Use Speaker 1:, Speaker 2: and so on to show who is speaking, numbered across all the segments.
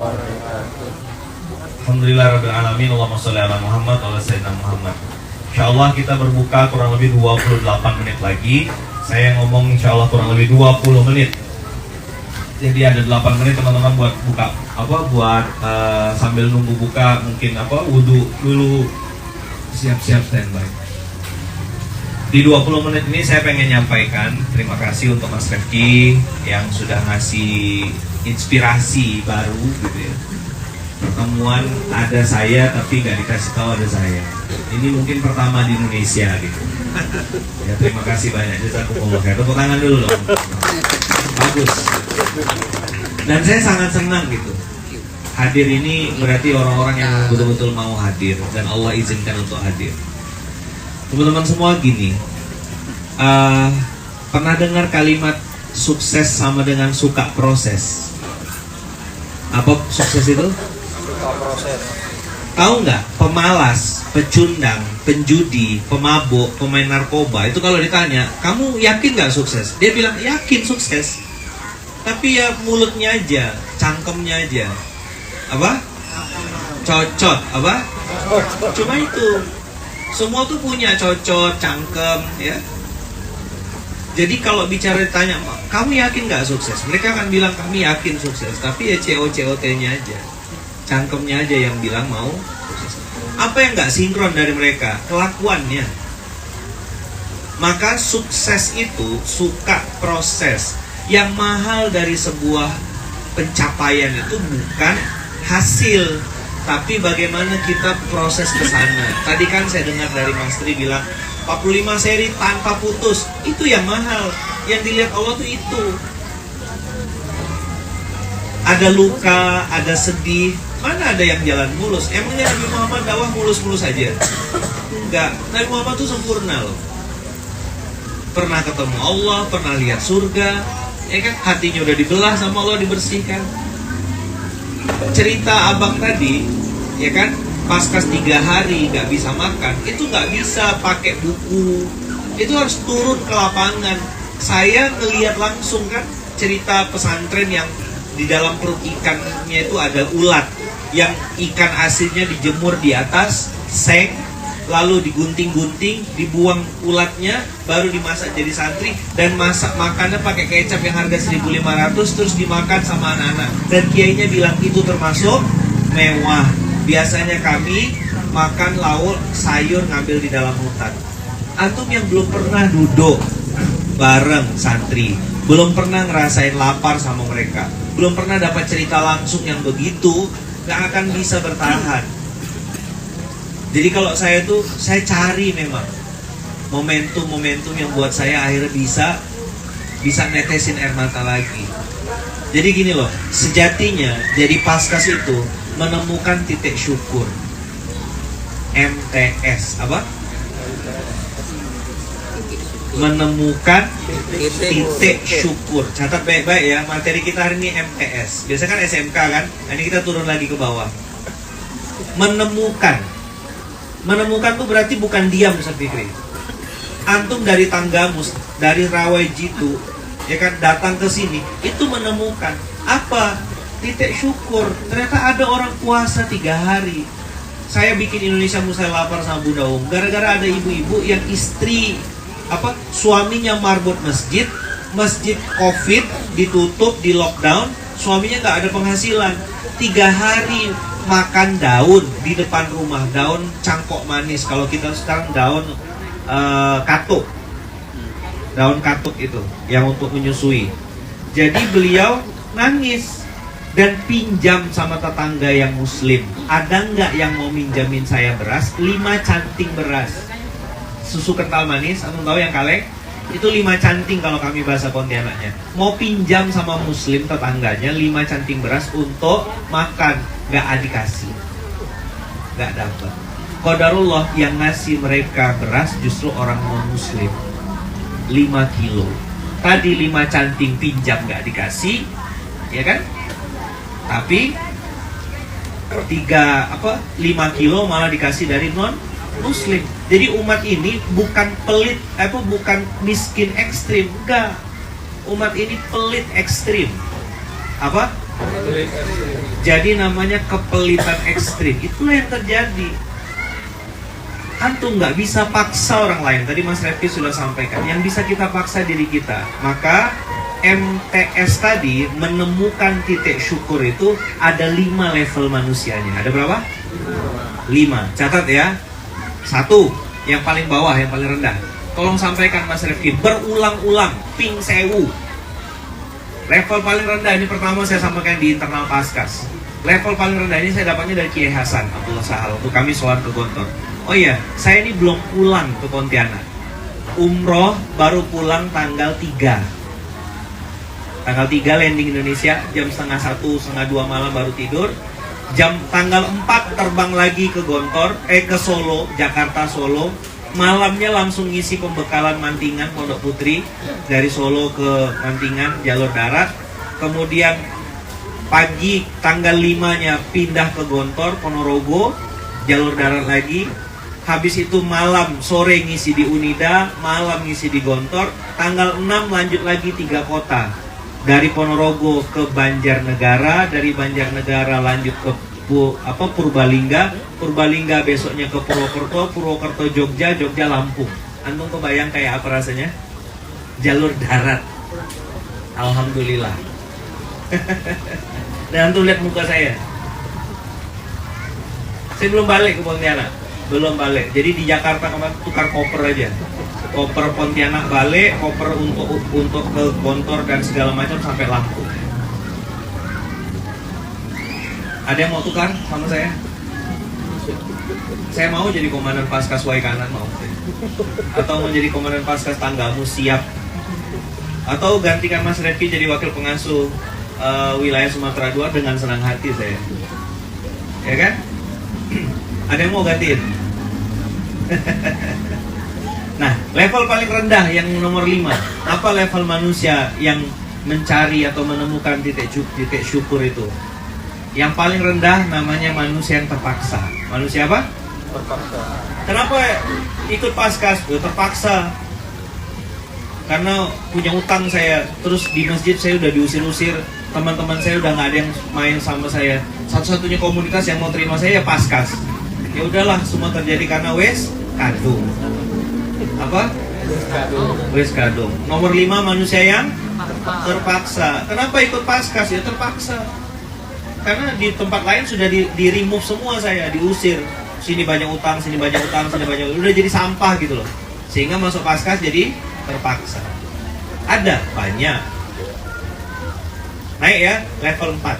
Speaker 1: Alhamdulillahirrahmanirrahim. Allahumma sholli ala Muhammad wa ala sayyidina Muhammad. Insyaallah kita berbuka kurang lebih 28 menit lagi. Saya ngomong insyaallah kurang lebih 20 menit. Jadi ada 8 menit teman-teman buat buka buat sambil nunggu buka, mungkin wudu dulu, siap-siap standby. Di 20 menit ini saya pengen nyampaikan terima kasih untuk Mas Refki yang sudah ngasih inspirasi baru gitu ya. Pertemuan ada saya tapi nggak dikasih tahu ada saya. Ini mungkin pertama di Indonesia gitu. Ya terima kasih banyak. Jazakumullah khair. Tepuk tangan dulu loh. Bagus. Dan saya sangat senang gitu. Hadir ini berarti orang-orang yang betul-betul mau hadir dan Allah izinkan untuk hadir. Teman-teman semua gini, pernah dengar kalimat sukses sama dengan suka proses? Apa sukses itu? Suka proses. Tahu nggak? Pemalas, pecundang, penjudi, pemabuk, pemain narkoba itu kalau ditanya, kamu yakin nggak sukses? Dia bilang yakin sukses. Tapi ya mulutnya aja, cangkemnya aja. Apa? Cocot, apa? Cuma itu. Semua tuh punya cocot, cangkem, ya. Jadi kalau bicara ditanya, kamu yakin nggak sukses? Mereka akan bilang kami yakin sukses, tapi ya COT-nya aja, cangkemnya aja yang bilang mau sukses. Apa yang nggak sinkron dari mereka? Kelakuannya. Maka sukses itu suka proses. Yang mahal dari sebuah pencapaian itu bukan hasil, tapi bagaimana kita proses ke sana. Tadi kan saya dengar dari Mas Tri bilang 45 seri tanpa putus. Itu yang mahal. Yang dilihat Allah tuh itu. Ada luka, ada sedih. Mana ada yang jalan mulus? Emangnya Nabi Muhammad dakwah mulus-mulus aja? Enggak. Nabi Muhammad tuh sempurna loh. Pernah ketemu Allah, pernah lihat surga. Ya kan, hatinya udah dibelah sama Allah, dibersihkan. Cerita abang tadi, ya kan, paskas 3 hari gak bisa makan, itu gak bisa pakai buku, itu harus turun ke lapangan. Saya ngelihat langsung kan cerita pesantren yang di dalam perut ikannya itu ada ulat, yang ikan asinnya dijemur di atas seng, lalu digunting-gunting, dibuang ulatnya, baru dimasak jadi santri, dan masak makannya pakai kecap yang harga 1.500, terus dimakan sama anak-anak. Dan kiainya bilang itu termasuk mewah. Biasanya kami makan lauk sayur ngambil di dalam hutan. Antum yang belum pernah duduk bareng santri, belum pernah ngerasain lapar sama mereka, belum pernah dapat cerita langsung yang begitu, gak akan bisa bertahan. Jadi kalau saya cari memang momentum-momentum yang buat saya akhirnya bisa netesin air mata lagi. Jadi gini loh, sejatinya jadi paskas itu menemukan titik syukur. MTS, apa? Menemukan titik syukur. Catat baik-baik ya, materi kita hari ini MTS. Biasanya kan SMK kan, ini kita turun lagi ke bawah. Menemukan tuh berarti bukan diam, Ustaz Fikri. Antum dari tanggamu, dari Rawai Jitu, ya kan, datang ke sini, itu menemukan apa? Titik syukur. Ternyata ada orang puasa 3 hari. Saya bikin Indonesia Musai Lapar sama Bunda Om, gara-gara ada ibu-ibu yang suaminya marbot masjid COVID, ditutup, di lockdown, suaminya nggak ada penghasilan. 3 hari makan daun di depan rumah, daun cangkok manis. Kalau kita sekarang daun katuk, daun katuk itu yang untuk menyusui. Jadi beliau nangis dan pinjam sama tetangga yang muslim. Ada nggak yang mau minjamin saya beras? 5 canting beras, susu kental manis. Anda tahu yang kaleng? Itu 5 canting kalau kami bahasa Pontianaknya. Mau pinjam sama muslim tetangganya 5 canting beras untuk makan. Gak dikasih, gak dapat. Qadarullah yang ngasih mereka beras justru orang non-muslim. 5 kilo. Tadi 5 canting pinjam gak dikasih, ya kan? Tapi 5 kilo malah dikasih dari non-muslim. Jadi umat ini bukan pelit, bukan miskin ekstrim, enggak. Umat ini pelit ekstrim. Apa? Pelit ekstrim. Jadi namanya kepelitan ekstrim. Itulah yang terjadi. Antum nggak bisa paksa orang lain. Tadi Mas Refki sudah sampaikan. Yang bisa kita paksa diri kita. Maka MTS tadi menemukan titik syukur itu ada 5 level manusianya. Ada berapa? 5. Catat ya. 1, yang paling bawah, yang paling rendah. Tolong sampaikan Mas Refki berulang-ulang, ping sewu. Level paling rendah ini pertama saya sampaikan di internal Paskas. Level paling rendah ini saya dapatnya dari Kiai Hasan Abdullah Sahal untuk kami soal ke Gontor. Oh iya, saya ini belum pulang ke Pontianak. Umroh baru pulang tanggal 3. Tanggal 3 landing Indonesia, jam setengah 1, setengah 2 malam baru tidur. Tanggal 4 terbang lagi ke Gontor, ke Solo, Jakarta Solo. Malamnya langsung ngisi pembekalan Mantingan Pondok Putri. Dari Solo ke Mantingan, jalur darat. Kemudian pagi tanggal 5-nya pindah ke Gontor, Ponorogo, jalur darat lagi. Habis itu malam, sore ngisi di Unida, malam ngisi di Gontor. Tanggal 6 lanjut lagi 3 kota. Dari Ponorogo ke Banjarnegara, dari Banjarnegara lanjut ke Purbalingga, Purbalingga besoknya ke Purwokerto, Purwokerto Jogja, Jogja Lampung. Antum kebayang kayak apa rasanya? Jalur darat. Alhamdulillah. Dan antum lihat muka saya. Saya belum balik ke Pontianak, belum balik. Jadi di Jakarta kemarin tukar koper aja. Koper Pontianak balik, koper untuk ke Gontor dan segala macam sampai Lampung. Ada yang mau tukar sama saya? Saya mau jadi komandan Paskas Waikanan, mau. Atau mau jadi komandan Paskas Tanggamu, siap. Atau gantikan Mas Refki jadi wakil pengasuh wilayah Sumatera 2 dengan senang hati saya. Ya kan? Ada yang mau gantiin? Nah, level paling rendah yang nomor 5. Apa level manusia yang mencari atau menemukan titik syukur itu? Yang paling rendah namanya manusia yang terpaksa. Manusia apa?
Speaker 2: Terpaksa.
Speaker 1: Kenapa ikut Paskas? Terpaksa. Karena punya utang saya. Terus di masjid saya udah diusir-usir. Teman-teman saya udah nggak ada yang main sama saya. Satu-satunya komunitas yang mau terima saya ya Paskas. Ya udahlah, semua terjadi karena wes kadung. Apa? Wes kadung. Nomor 5 manusia yang terpaksa. Kenapa ikut Paskas? Ya terpaksa. Karena di tempat lain sudah di remove semua saya, diusir. Sini banyak utang, sini banyak utang, sini banyak, udah jadi sampah gitu loh. Sehingga masuk Paskas jadi terpaksa. Ada banyak. Naik ya, level 4.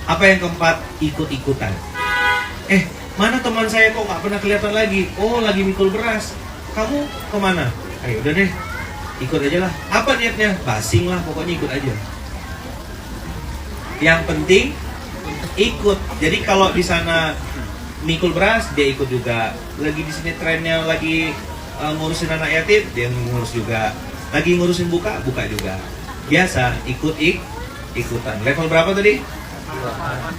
Speaker 1: Apa yang keempat? Ikut-ikutan. Mana teman saya kok nggak pernah kelihatan lagi? Oh, lagi mikul beras. Kamu kemana? Ayo udah deh, ikut aja lah. Apa niatnya? Basing lah, pokoknya ikut aja. Yang penting ikut. Jadi kalau di sana mikul beras, dia ikut juga. Lagi di sini trennya lagi ngurusin anak yatim, dia ngurus juga. Lagi ngurusin buka juga. Biasa ikutan. Level berapa tadi?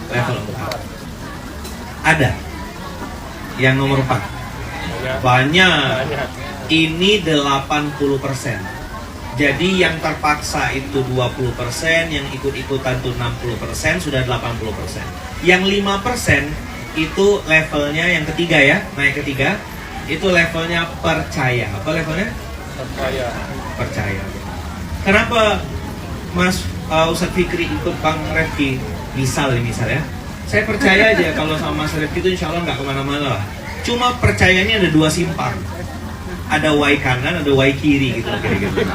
Speaker 1: Level 4. Ada yang nomor 4. Banyak. Ini 80%. Jadi yang terpaksa itu 20%, yang ikut-ikutan itu 60%, sudah 80%. Yang 5% itu levelnya yang ketiga ya, naik ketiga. Itu levelnya percaya. Apa levelnya? Percaya. Kenapa Mas Ustadz Fikri ikut Bang Refki? Misal ya. Saya percaya aja kalau sama Mas Refki itu insya Allah nggak kemana-mana lah. Cuma percayanya ada 2 simpang. Ada Y kanan, ada Y kiri gitu kira-kira.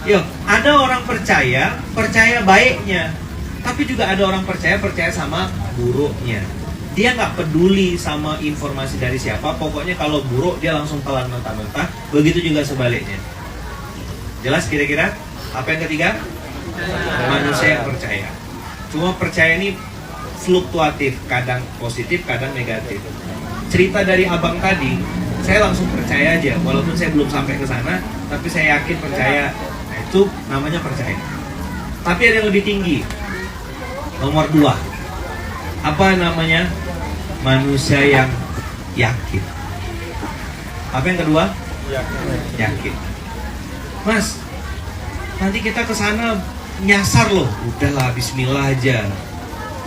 Speaker 1: Yo, ada orang percaya baiknya, tapi juga ada orang percaya sama buruknya. Dia nggak peduli sama informasi dari siapa, pokoknya kalau buruk dia langsung telan mentah-mentah. Begitu juga sebaliknya. Jelas kira-kira? Apa yang ketiga? Manusia yang percaya. Cuma percaya ini fluktuatif, kadang positif, kadang negatif. Cerita dari abang tadi, saya langsung percaya aja, walaupun saya belum sampai ke sana, tapi saya yakin percaya. Nah, itu namanya percaya. Tapi ada yang lebih tinggi. Nomor 2. Apa namanya? Manusia yang yakin. Apa yang kedua? Yakin. Mas, nanti kita ke sana nyasar loh, udahlah bismillah aja.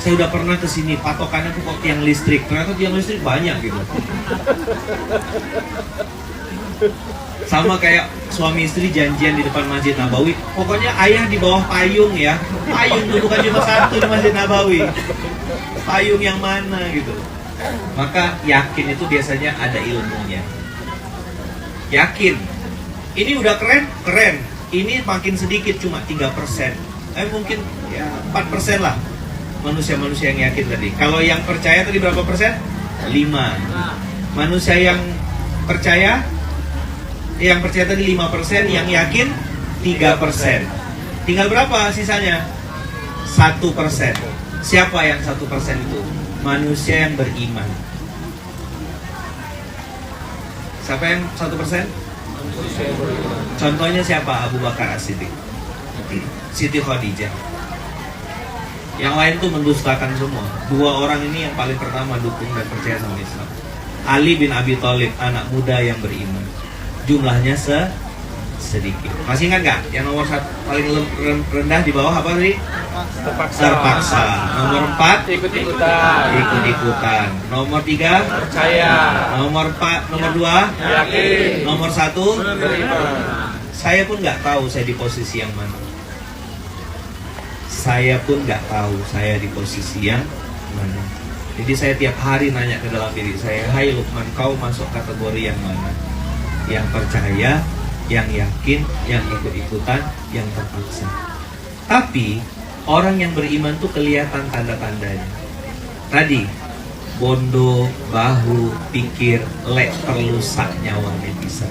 Speaker 1: Saya udah pernah kesini, patokannya tuh kok tiang listrik, ternyata tiang listrik banyak gitu. Sama kayak suami istri janjian di depan Masjid Nabawi, pokoknya ayah di bawah payung ya. Payung tuh bukan cuma satu di Masjid Nabawi, payung yang mana gitu. Maka yakin itu biasanya ada ilmunya. Yakin, ini udah keren, keren. Ini makin sedikit, cuma 3%. Mungkin ya 4% lah manusia-manusia yang yakin tadi. Kalau yang percaya tadi berapa persen? 5. Manusia yang percaya tadi 5%, yang yakin 3%. Tinggal berapa sisanya? 1%. Siapa yang 1% itu? Manusia yang beriman. Siapa yang 1%? Contohnya siapa? Abu Bakar As-Siddiq, Siti Khadijah. Yang lain tuh mendustakan semua. 2 orang ini yang paling pertama dukung dan percaya sama Islam. Ali bin Abi Thalib, anak muda yang beriman. Jumlahnya sedikit. Masih ingat nggak? Yang nomor 1 paling rendah di bawah apa tadi? Terpaksa. Nomor 4 ikut-ikutan. Nomor 3
Speaker 2: percaya.
Speaker 1: Nomor 2
Speaker 2: yakin.
Speaker 1: Nomor 1
Speaker 2: beriman.
Speaker 1: Saya pun nggak tahu saya di posisi yang mana. Saya pun nggak tahu saya di posisi yang mana. Jadi saya tiap hari nanya ke dalam diri saya, hai Lukman, kau masuk kategori yang mana? Yang percaya, yang yakin, yang ikut-ikutan, yang terpaksa. Tapi orang yang beriman tuh kelihatan tanda-tandanya. Tadi bondo, bahu, pikir, lek terlusak nyawanya bisa.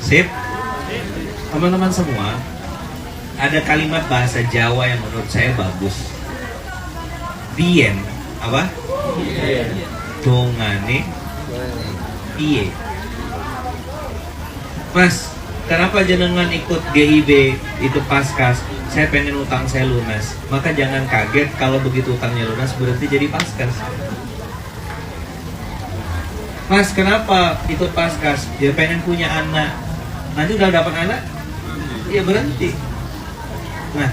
Speaker 1: Sip? Teman-teman semua, ada kalimat bahasa Jawa yang menurut saya bagus. Bien, apa? Dongane piye. Mas, kenapa jenengan ikut GIB itu Paskas? Saya pengen utang saya lunas. Maka jangan kaget kalau begitu utangnya lunas berarti jadi Paskas. Mas, kenapa ikut Paskas? Dia pengen punya anak. Nanti udah dapat anak, ya berhenti. Nah,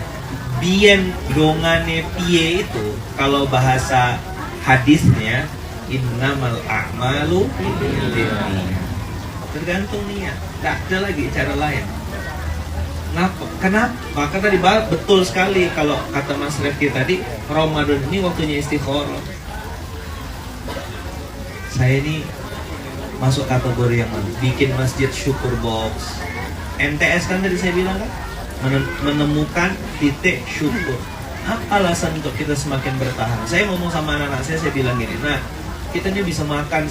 Speaker 1: bien dongane piye itu kalau bahasa hadisnya innamal a'malu binniyat. Tergantung niat. Tidak ada lagi cara lain. Kenapa? Maka tadi betul sekali kalau kata Mas Refki tadi, Ramadan ini waktunya istikharah. Saya ini masuk kategori yang mana? Bikin masjid syukur box. MTS kan tadi saya bilang kan? Menemukan titik syukur. Apa alasan untuk kita semakin bertahan? Saya ngomong sama anak-anak saya bilang gini, nah kita ini bisa makan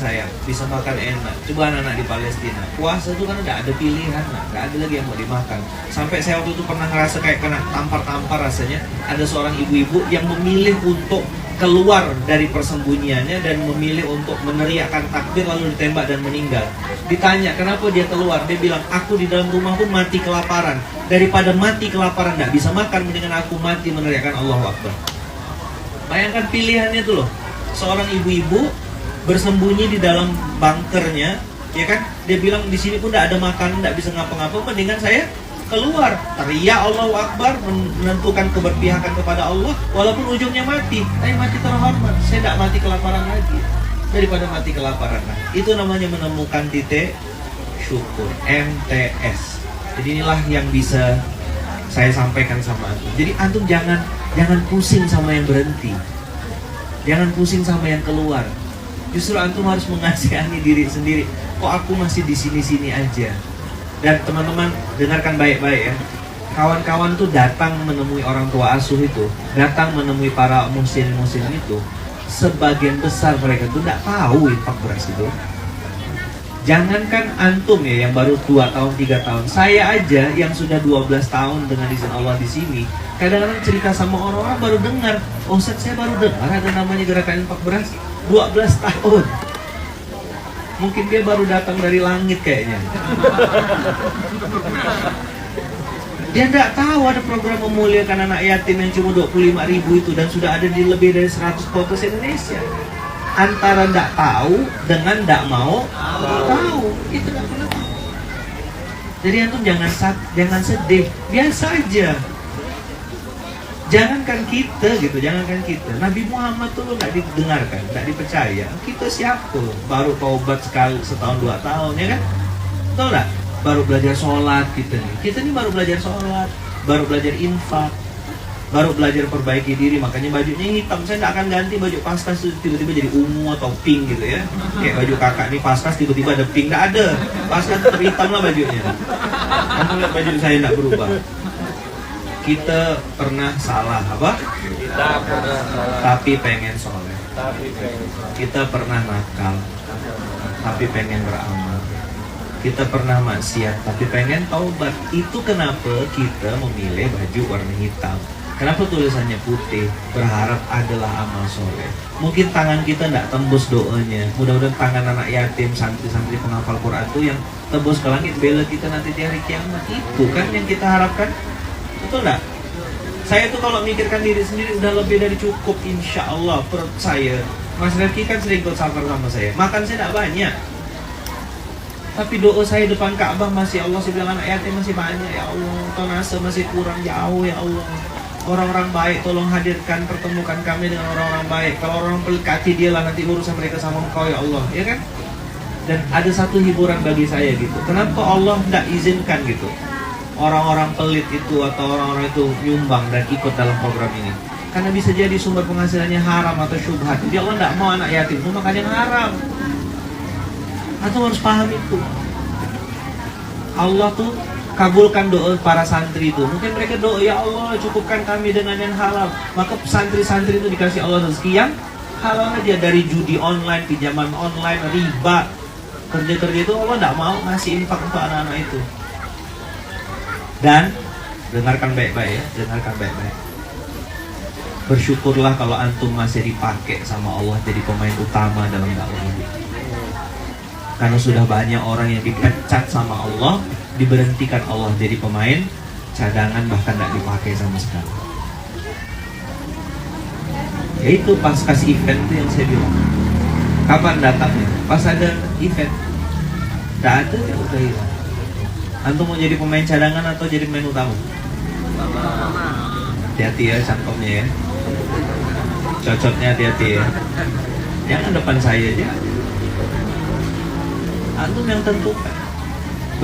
Speaker 1: bisa makan enak. Coba anak-anak di Palestina, puasa itu kan udah ada pilihan, nggak ada lagi yang mau dimakan. Sampai saya waktu itu pernah ngerasa kayak kena tampar-tampar rasanya. Ada seorang ibu-ibu yang memilih untuk keluar dari persembunyiannya dan memilih untuk meneriakkan takbir lalu ditembak dan meninggal. Ditanya kenapa dia keluar, dia bilang aku di dalam rumah pun mati kelaparan. Daripada mati kelaparan nggak bisa makan, mendingan aku mati meneriakkan Allahu Akbar. Bayangkan pilihannya tuh loh. Seorang ibu-ibu bersembunyi di dalam bunkernya, ya kan? Dia bilang di sini pun tidak ada makanan, tidak bisa ngapa-ngapa, mendingan saya keluar, teriak Allahu Akbar, menentukan keberpihakan kepada Allah, walaupun ujungnya mati, tapi mati terhormat. Saya tidak mati kelaparan lagi daripada mati kelaparan. Nah, itu namanya menemukan titik syukur, MTS. Jadi inilah yang bisa saya sampaikan sama antum. Jadi antum jangan pusing sama yang berhenti, jangan pusing sama yang keluar. Justru antum harus mengasihani diri sendiri. Kok aku masih di sini-sini aja? Dan teman-teman dengarkan baik-baik ya. Kawan-kawan tuh datang menemui orang tua asuh itu, datang menemui para muhsin-muhsin itu. Sebagian besar mereka tuh tidak tahu infak beras itu. Jangankan antum ya yang baru 2 tahun, 3 tahun. Saya aja yang sudah 12 tahun dengan izin Allah di sini. Kadang-kadang cerita sama orang-orang baru dengar. Oh, Ustaz, saya baru dengar ada namanya gerakan infak beras. 12 tahun. Mungkin dia baru datang dari langit kayaknya. Dia tidak tahu ada program memuliakan anak yatim yang cuma 25.000 itu dan sudah ada di lebih dari 100 kota Indonesia. Antara tidak tahu dengan tidak mau tahu, itu tidak pernah tahu. Jadi antum jangan sedih, biasa aja. Jangankan kita gitu, jangankan kita. Nabi Muhammad tuh nggak didengarkan, nggak dipercaya. Kita siapa? Baru taubat sekali setahun 2 tahun ya kan? Tahu nggak? Baru belajar sholat kita nih. Kita nih baru belajar sholat, baru belajar infak, baru belajar perbaiki diri. Makanya bajunya hitam. Saya nggak akan ganti baju paskas tiba-tiba jadi ungu atau pink gitu ya. Kayak baju kakak nih paskas tiba-tiba ada pink, nggak ada. Paskas tetap hitam lah bajunya. Kamu lihat baju saya nggak berubah. Kita pernah salah apa?
Speaker 2: Kita pernah salah,
Speaker 1: Tapi pengen soleh.
Speaker 2: tapi pengen salah.
Speaker 1: Kita pernah nakal, tapi pengen beramal. Kita pernah maksiat, tapi pengen taubat. Itu kenapa kita memilih baju warna hitam. Kenapa tulisannya putih? Berharap adalah amal soleh. Mungkin tangan kita tidak tembus doanya. Mudah-mudahan tangan anak yatim, santri-santri penghafal Quran itu yang tembus ke langit bela kita nanti di hari kiamat. Itu kan yang kita harapkan. Betul nggak? Saya tuh kalau mikirkan diri sendiri udah lebih dari cukup, insya Allah. Perut saya, Mas Refki kan sering ikut safar sama saya. Makan saya tidak banyak, tapi doa saya depan Ka'bah masih Allah. Saya bilang anak yatim masih banyak ya Allah. Tonase masih kurang jauh ya Allah. Orang-orang baik tolong hadirkan, pertemukan kami dengan orang-orang baik. Kalau orang pelit hati dia lah nanti urusan mereka sama Engkau ya Allah, ya kan? Dan ada satu hiburan bagi saya gitu. Kenapa Allah tidak izinkan gitu orang-orang pelit itu atau orang-orang itu nyumbang dan ikut dalam program ini? Karena bisa jadi sumber penghasilannya haram atau syubhat. Jadi Allah tidak mau anak yatim itu makan yang haram. Atau harus paham itu. Allah tuh kabulkan doa para santri itu. Mungkin mereka doa, ya Allah cukupkan kami dengan yang halal. Maka santri-santri itu dikasih Allah rezeki yang halal aja. Dari judi online, pinjaman online, riba, kerja-kerja itu Allah tidak mau ngasih infak untuk anak-anak itu. Dan dengarkan baik-baik ya, dengarkan baik-baik. Bersyukurlah kalau antum masih dipakai sama Allah jadi pemain utama dalam dakwah ini. Karena sudah banyak orang yang dipecat sama Allah, diberhentikan Allah jadi pemain cadangan, bahkan tidak dipakai sama sekali. Yaitu pas kasih event itu yang saya bilang. Kapan datangnya? Pas ada event. Tidak ada ya udah hilang. Antum mau jadi pemain cadangan atau jadi pemain utama? Hati-hati ya cangkomnya ya. Cocoknya hati-hati ya. Jangan depan saya aja. Antum yang tentukan.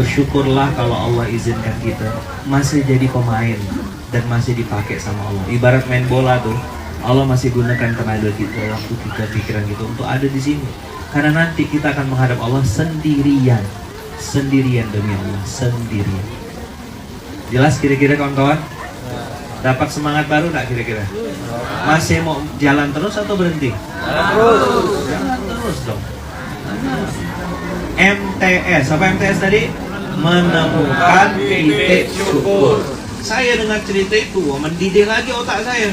Speaker 1: Bersyukurlah kalau Allah izinkan kita masih jadi pemain dan masih dipakai sama Allah. Ibarat main bola tuh, Allah masih gunakan tenaga kita, waktu kita, pikiran kita untuk ada di sini. Karena nanti kita akan menghadap Allah sendirian. Sendirian demi Allah, sendirian. Jelas kira-kira kawan-kawan? Dapat semangat baru enggak kira-kira? Masih mau jalan terus atau berhenti?
Speaker 2: Terus.
Speaker 1: Jalan terus dong. MTS, apa MTS tadi? Menemukan titik syukur. Saya dengar cerita itu, mendidih lagi otak saya.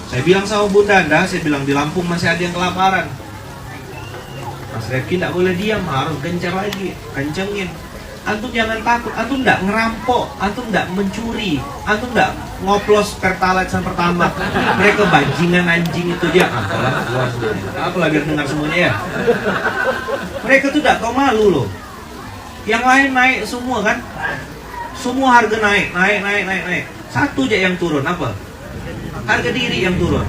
Speaker 1: Saya bilang sama Bunda Anda, saya bilang di Lampung masih ada yang kelaparan. Mas Refki tidak boleh diam, harus gencar lagi, kencengin. Antum jangan takut, antum tidak ngerampok, antum tidak mencuri, antum tidak ngoplos pertalite sama pertamax. Mereka bajingan anjing itu dia. Apalah biar dengar semuanya ya. Mereka tuh tidak tahu malu loh. Yang lain naik semua kan, semua harga naik. Satu aja yang turun, apa? Harga diri yang turun.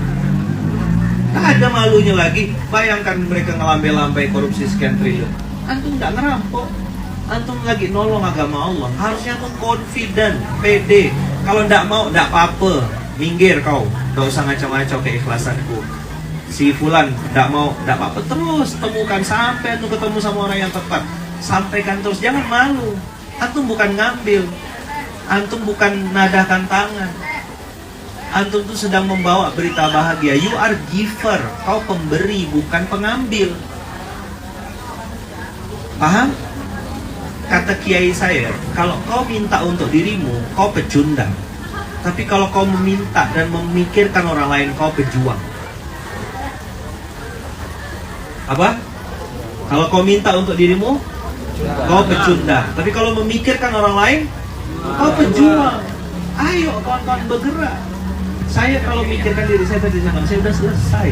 Speaker 1: Tak ada malunya lagi. Bayangkan mereka ngelambai-lambai korupsi sekian triliun. Antum tidak ngerampok, antum lagi nolong agama Allah. Harusnya antum confident, pede. Kalau tidak mau, tidak apa-apa, minggir kau. Tidak usah ngacau-ngacau keikhlasanku. Si Fulan tidak mau, tidak apa-apa. Terus temukan sampai antum ketemu sama orang yang tepat. Sampaikan terus, jangan malu. Antum bukan ngambil, antum bukan nadahkan tangan. Antum tuh sedang membawa berita bahagia. You are giver. Kau pemberi, bukan pengambil. Paham? Kata kiai saya, kalau kau minta untuk dirimu, kau pecundang. Tapi kalau kau meminta dan memikirkan orang lain, kau pejuang. Apa? Kalau kau minta untuk dirimu, kau pecundang. Tapi kalau memikirkan orang lain, kau pejuang. Ayo kawan-kawan bergerak. Saya kalau mikirkan diri saya tadi, saya sudah selesai.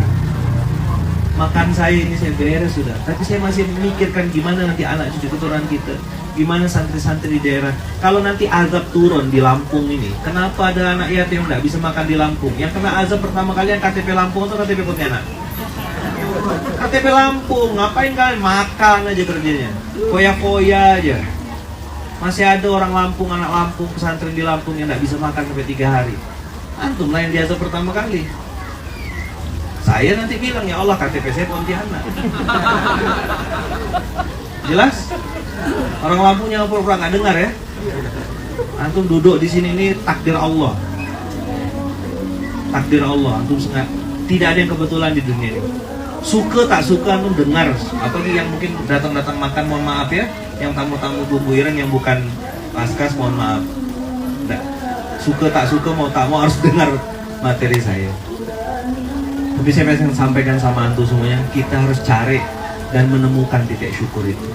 Speaker 1: makan saya ini saya beres sudah. Tapi saya masih memikirkan gimana nanti anak cucu keturunan kita, gimana santri-santri di daerah. Kalau nanti azab turun di Lampung ini, kenapa ada anak yatim yang nggak bisa makan di Lampung? Yang kena azab pertama kali yang KTP Lampung atau KTP Pontianak? KTP Lampung, ngapain kalian makan aja kerjanya, foya-foya aja. Masih ada orang Lampung, anak Lampung, pesantren di Lampung yang nggak bisa makan sampai 3 hari. Antum lah yang diazab pertama kali. Saya nanti bilang, ya Allah KTP saya Pontianak. Jelas? Orang Lampung yang pura-pura nggak dengar ya. Antum duduk di sini ini takdir Allah. Takdir Allah. Antum tidak ada yang kebetulan di dunia ini. Suka tak suka antum dengar. Apalagi yang mungkin datang-datang makan, mohon maaf ya, yang tamu-tamu bumbu ireng yang bukan paskas, mohon maaf. Nggak. Suka tak suka, mau tak mau harus dengar materi saya. Tapi saya pengen sampaikan sama antum semuanya, kita harus cari dan menemukan titik syukur itu.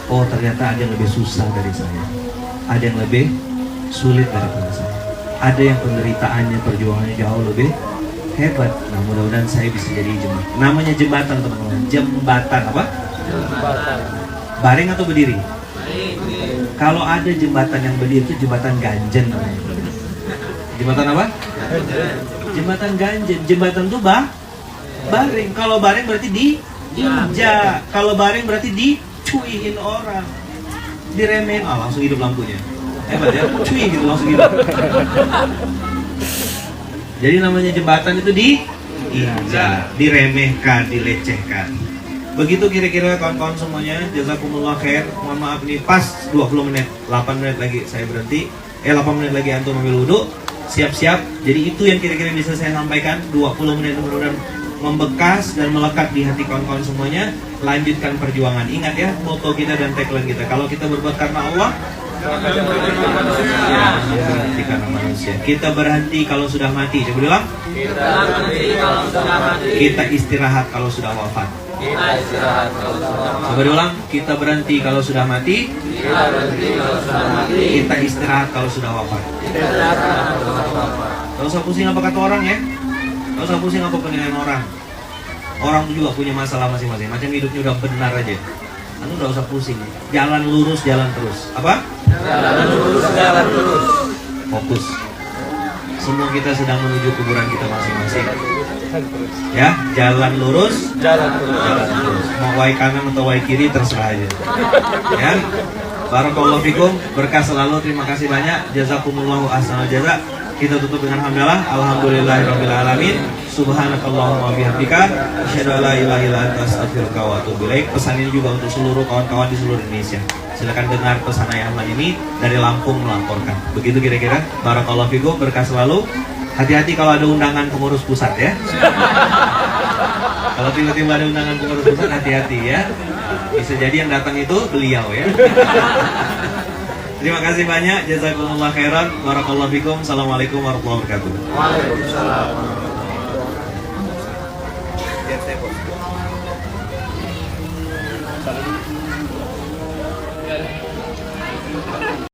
Speaker 1: Oh ternyata ada yang lebih susah dari saya, ada yang lebih sulit daripada saya, ada yang penderitaannya, perjuangannya jauh lebih hebat. Nah mudah-mudahan saya bisa jadi jembatan. Namanya jembatan teman-teman. Jembatan apa?
Speaker 2: Jembatan.
Speaker 1: Baring atau berdiri? Kalau ada jembatan yang berdiri itu jembatan ganjen namanya. Jembatan apa? Jembatan ganjen. Jembatan itu baring. Kalau baring berarti diinjak. Kalau baring berarti dicuihin orang. Diremehin. Langsung hidup lampunya. Hebat ya? Cuy gitu langsung hidup. Jadi namanya jembatan itu diinjak, diremehkan, dilecehkan. Begitu kira-kira kawan-kawan semuanya. Jazakumullah khair. Mohon maaf ini pas 20 menit, 8 menit lagi saya berhenti. 8 menit lagi antum ambil wudhu. Siap-siap. Jadi itu yang kira-kira bisa saya sampaikan. 20 menit mudah-mudahan membekas dan melekat di hati kawan-kawan semuanya. Lanjutkan perjuangan. Ingat ya, moto kita dan tagline kita. Kalau kita berbuat karena Allah, berhenti karena manusia. Kita berhenti kalau sudah mati. Coba bilang.
Speaker 2: Kita berhenti kalau sudah mati.
Speaker 1: Kita istirahat kalau sudah wafat.
Speaker 2: Kita istirahat kalau sudah mati.
Speaker 1: Coba diulang. Kita berhenti kalau sudah mati.
Speaker 2: Kita berhenti kalau sudah mati.
Speaker 1: Kita istirahat kalau sudah wafat.
Speaker 2: Kita istirahat kalau sudah wafat.
Speaker 1: Gak usah pusing apa kata orang ya. Gak usah pusing apa penilaian orang. Orang itu juga punya masalah masing-masing. Macam hidupnya udah benar aja. Anu gak usah pusing. Jalan lurus, jalan terus. Apa?
Speaker 2: Jalan lurus, jalan lurus.
Speaker 1: Fokus. Semua kita sedang menuju kuburan kita masing-masing. Ya, jalan lurus,
Speaker 2: Jalan lurus.
Speaker 1: jalan terus. Mau wai kanan atau wai kiri terserah aja. Ya. Barakallahu fikum, berkah selalu. Terima kasih banyak. Jazakumullahu ahsanal jaza. Kita tutup dengan hamdalah. Alhamdulillahirabbil alamin. Subhanakallahumma wa bihamdika asyhadu an la ilaha illa anta astaghfiruka wa atubu ilaik. Pesan ini juga untuk seluruh kawan-kawan di seluruh Indonesia. Silakan dengar pesan Ayah Ahmad ini dari Lampung melaporkan. Begitu kira-kira. Barakallahu fikum, berkah selalu. Hati-hati kalau ada undangan pengurus pusat ya. Kalau tiba-tiba ada undangan pengurus pusat, hati-hati ya. Bisa jadi yang datang itu beliau ya. Terima kasih banyak. Jazakumullah khairan. Barakallahu fikum. Assalamualaikum warahmatullahi wabarakatuh.
Speaker 2: Waalaikumsalam.